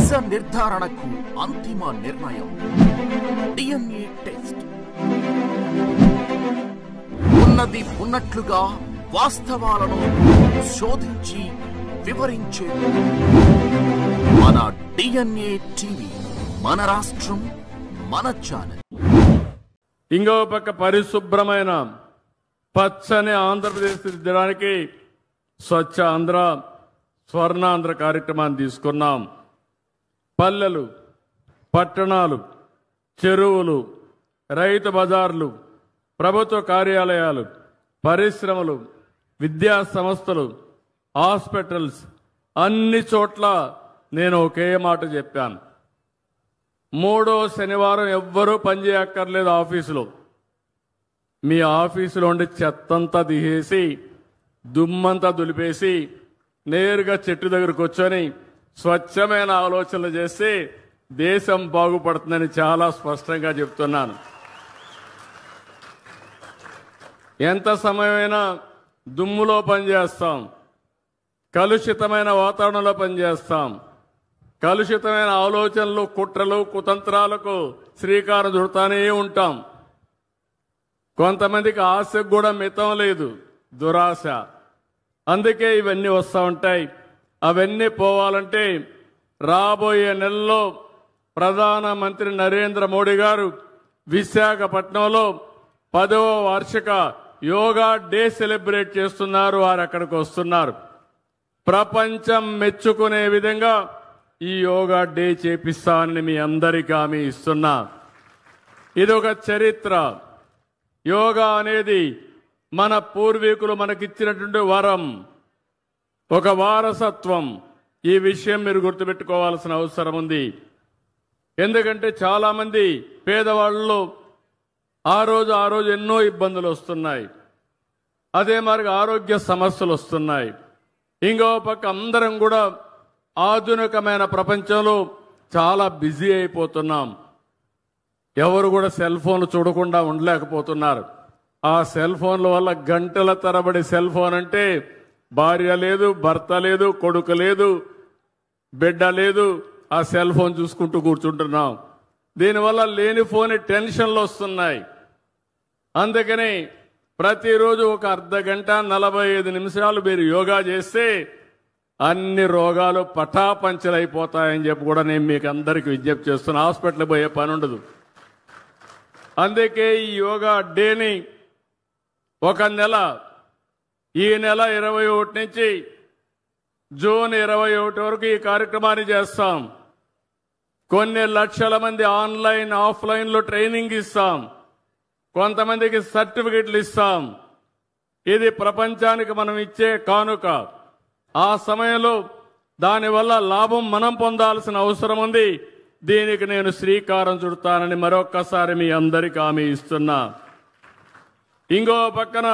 నిజ నిర్ధారణకు అంతిమ నిర్ణయం డిఎన్ఏ టెస్ట్. ఉన్నది ఉన్నట్లుగా వాస్తవాలను శోధించి వివరించే మన డిఎన్ఏ టీవీ, మన రాష్ట్రం, మన ఛానల్. ఇంకో పక్క పరిశుభ్రమైన పచ్చని ఆంధ్రప్రదేశ్ దిద్దడానికి స్వచ్ఛ ఆంధ్ర, స్వర్ణాంధ్ర కార్యక్రమాన్ని తీసుకున్నాం. పల్లెలు, పట్టణాలు, చెరువులు, రైతు బజార్లు, ప్రభుత్వ కార్యాలయాలు, పరిశ్రమలు, విద్యా సంస్థలు, హాస్పిటల్స్ అన్ని చోట్ల నేను ఒకే మాట చెప్పాను. 3వ శనివారం ఎవ్వరూ పనిచేయక్కర్లేదు ఆఫీసులో. మీ ఆఫీసులో ఉండి చెత్తంతా తీసేసి దుమ్మంతా దులిపేసి నేరుగా చెట్టు దగ్గర కూర్చొని స్వచ్ఛమైన ఆలోచనలు చేస్తే దేశం బాగుపడుతుందని చాలా స్పష్టంగా చెప్తున్నాను. ఎంత సమయమైనా దుమ్ములో పనిచేస్తాం, కలుషితమైన వాతావరణంలో పనిచేస్తాం, కలుషితమైన ఆలోచనలు, కుట్రలు, కుతంత్రాలకు శ్రీకారం చుడతానే ఉంటాం. కొంతమందికి ఆశకు కూడా మితం లేదు, దురాశ. అందుకే ఇవన్నీ వస్తూ ఉంటాయి. అవన్నీ పోవాలంటే రాబోయే నెలలో ప్రధానమంత్రి నరేంద్ర మోడీ గారు విశాఖపట్నంలో 10వ వార్షిక యోగా డే సెలబ్రేట్ చేస్తున్నారు. వారు అక్కడికి వస్తున్నారు. ప్రపంచం మెచ్చుకునే విధంగా ఈ యోగా డే చేపిస్తానని మీ అందరికీ హామీ ఇస్తున్నా. ఇది ఒక చరిత్ర. యోగా అనేది మన పూర్వీకులు మనకిచ్చినటువంటి వరం, ఒక వారసత్వం. ఈ విషయం మీరు గుర్తుపెట్టుకోవాల్సిన అవసరం ఉంది. ఎందుకంటే చాలా మంది పేదవాళ్ళలో ఆ రోజు ఎన్నో ఇబ్బందులు వస్తున్నాయి. అదే మరి ఆరోగ్య సమస్యలు వస్తున్నాయి. ఇంకో పక్క అందరం కూడా ఆధునికమైన ప్రపంచంలో చాలా బిజీ అయిపోతున్నాం. ఎవరు కూడా సెల్ ఫోన్లు చూడకుండా ఉండలేకపోతున్నారు. ఆ సెల్ ఫోన్ల వల్ల గంటల తరబడి సెల్ ఫోన్ అంటే భార్య లేదు, భర్త లేదు, కొడుకు లేదు, బిడ్డ లేదు, ఆ సెల్ ఫోన్ చూసుకుంటూ కూర్చుంటున్నాం. దీనివల్ల లేనిపోని టెన్షన్లు వస్తున్నాయి. అందుకని ప్రతిరోజు ఒక అర్ధగంట 45 నిమిషాలు మీరు యోగా చేస్తే అన్ని రోగాలు పటాపంచలైపోతాయని చెప్పి కూడా నేను మీకు అందరికీ విజ్ఞప్తి చేస్తున్నా. హాస్పిటల్ పోయే పని ఉండదు. అందుకే ఈ యోగా డేని ఒక నెల, ఈ నెల 21 నుంచి జూన్ 21 వరకు ఈ కార్యక్రమాన్ని చేస్తాం. కొన్ని లక్షల మంది ఆన్లైన్, ఆఫ్లైన్లో ట్రైనింగ్ ఇస్తాం. కొంతమందికి సర్టిఫికెట్లు ఇస్తాం. ఇది ప్రపంచానికి మనం ఇచ్చే కానుక. ఆ సమయంలో దానివల్ల లాభం మనం పొందాల్సిన అవసరం ఉంది. దీనికి నేను శ్రీకారం చుడతానని మరొక్కసారి మీ అందరికీ హామీ ఇస్తున్నా. ఇంకో పక్కన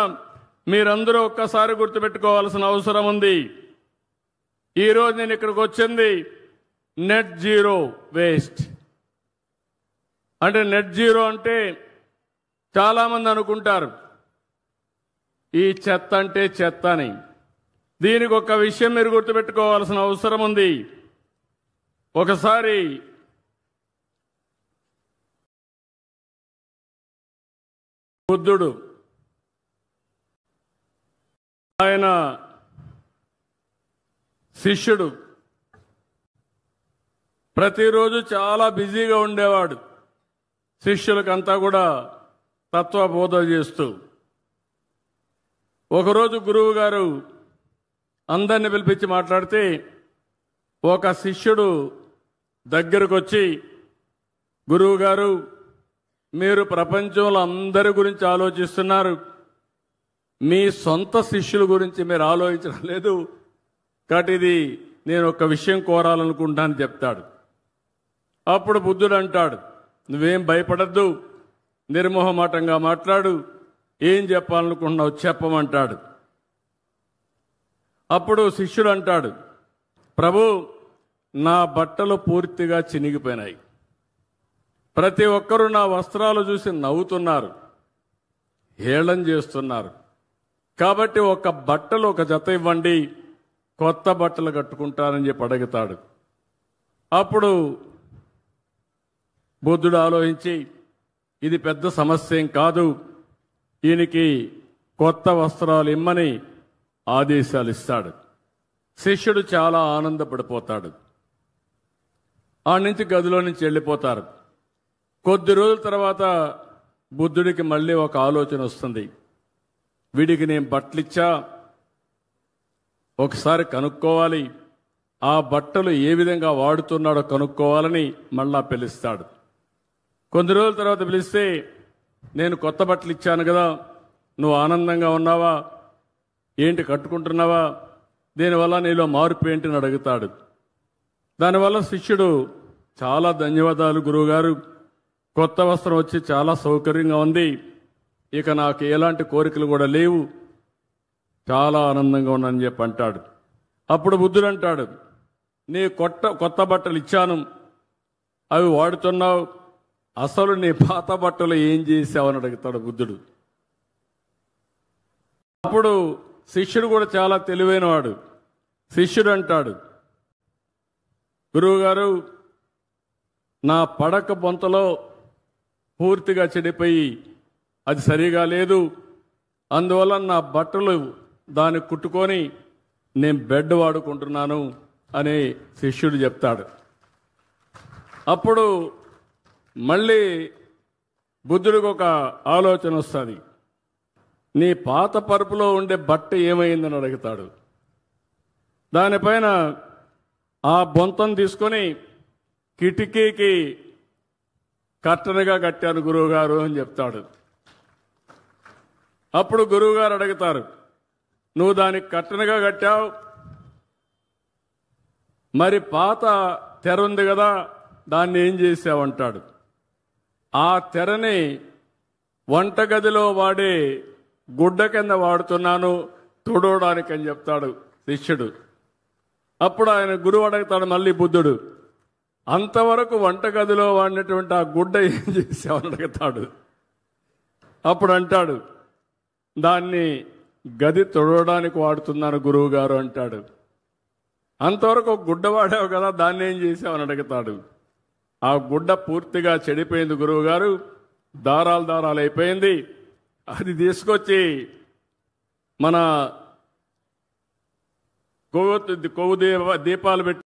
మీరందరూ ఒక్కసారి గుర్తుపెట్టుకోవాల్సిన అవసరం ఉంది. ఈరోజు నేను ఇక్కడికి వచ్చింది నెట్ జీరో వేస్ట్. అంటే నెట్ జీరో అంటే చాలా మంది అనుకుంటారు ఈ చెత్త అంటే చెత్త అని. దీనికి ఒక విషయం మీరు గుర్తుపెట్టుకోవాల్సిన అవసరం ఉంది. ఒకసారి బుద్ధుడు ఆయన శిష్యుడు ప్రతిరోజు చాలా బిజీగా ఉండేవాడు. శిష్యులకంతా కూడా తత్వబోధ చేస్తూ. ఒకరోజు గురువు గారు అందరిని పిలిపించి మాట్లాడితే ఒక శిష్యుడు దగ్గరకు వచ్చి, గురువు గారు, మీరు ప్రపంచంలో అందరి గురించి ఆలోచిస్తున్నారు, మీ సొంత శిష్యుల గురించి మీరు ఆలోచించడం లేదు. కాబట్టి ఇది నేను ఒక విషయం కోరాలనుకుంటానని చెప్తాడు. అప్పుడు బుద్ధుడు అంటాడు, నువ్వేం భయపడద్దు, నిర్మోహమాటంగా మాట్లాడు, ఏం చెప్పాలనుకుంటున్నావు చెప్పమంటాడు. అప్పుడు శిష్యుడు అంటాడు, ప్రభు, నా బట్టలు పూర్తిగా చినిగిపోయినాయి. ప్రతి ఒక్కరూ నా వస్త్రాలు చూసి నవ్వుతున్నారు, హేళన చేస్తున్నారు. కాబట్టి ఒక బట్టలు ఒక జత ఇవ్వండి, కొత్త బట్టలు కట్టుకుంటానని చెప్పి అడుగుతాడు. అప్పుడు బుద్ధుడు ఆలోచించి ఇది పెద్ద సమస్య ఏం కాదు, ఈయనకి కొత్త వస్త్రాలు ఇమ్మని ఆదేశాలు ఇస్తాడు. శిష్యుడు చాలా ఆనందపడిపోతాడు. ఆ నుంచి గదిలో నుంచి వెళ్ళిపోతారు. కొద్ది రోజుల తర్వాత బుద్ధుడికి మళ్ళీ ఒక ఆలోచన వస్తుంది. వీడికి నేను బట్టలిచ్చా, ఒకసారి కనుక్కోవాలి, ఆ బట్టలు ఏ విధంగా వాడుతున్నాడో కనుక్కోవాలని మళ్ళా పిలుస్తాడు. కొద్ది రోజుల తర్వాత పిలిస్తే, నేను కొత్త బట్టలు ఇచ్చాను కదా, నువ్వు ఆనందంగా ఉన్నావా, ఏంటి కట్టుకుంటున్నావా, దీనివల్ల నీలో మార్పు ఏంటిని అడుగుతాడు. దానివల్ల శిష్యుడు చాలా ధన్యవాదాలు గురువుగారు, కొత్త వస్త్రం వచ్చి చాలా సౌకర్యంగా ఉంది, ఇక నాకు ఎలాంటి కోరికలు కూడా లేవు, చాలా ఆనందంగా ఉన్నానని చెప్పి అంటాడు. అప్పుడు బుద్ధుడు అంటాడు, నీ కొత్త బట్టలు ఇచ్చాను, అవి వాడుతున్నావు, అసలు నీ పాత బట్టలు ఏం చేశావని అడుగుతాడు బుద్ధుడు. అప్పుడు శిష్యుడు కూడా చాలా తెలివైనవాడు. శిష్యుడు అంటాడు, గురువుగారు, నా పడక బొంతలో పూర్తిగా చెడిపోయి అది సరిగా లేదు, అందువల్ల నా బట్టలు దాన్ని కుట్టుకొని నేను బెడ్ వాడుకుంటున్నాను అని శిష్యుడు చెప్తాడు. అప్పుడు మళ్ళీ బుద్ధుడికి ఒక ఆలోచన వస్తుంది. నీ పాత పరుపులో ఉండే బట్ట ఏమైందని అడుగుతాడు. దానిపైన ఆ బొంతను తీసుకొని కిటికీకి కట్టనగా కట్టాను గురువుగారు అని చెప్తాడు. అప్పుడు గురువుగారు అడుగుతారు, నువ్వు దానికి కట్టనగా కట్టావు, మరి పాత తెర ఉంది కదా, దాన్ని ఏం చేసావంటాడు. ఆ తెరని వంటగదిలో వాడే గుడ్డ కింద వాడుతున్నాను తుడవడానికి అని చెప్తాడు శిష్యుడు. అప్పుడు ఆయన గురువు అడుగుతాడు మళ్ళీ బుద్ధుడు, అంతవరకు వంటగదిలో వాడినటువంటి ఆ గుడ్డ ఏం చేసావని అడుగుతాడు. అప్పుడు అంటాడు, దాన్ని గది తుడవడానికి వాడుతున్నాను గురువు గారు అంటాడు. అంతవరకు ఒక గుడ్డ వాడావు కదా, దాన్ని ఏం చేసావని అడుగుతాడు. ఆ గుడ్డ పూర్తిగా చెడిపోయింది గురువు గారు, దారాలు దారాలు అయిపోయింది, అది తీసుకొచ్చి మన కొవ్వు దీపాలు పెట్టి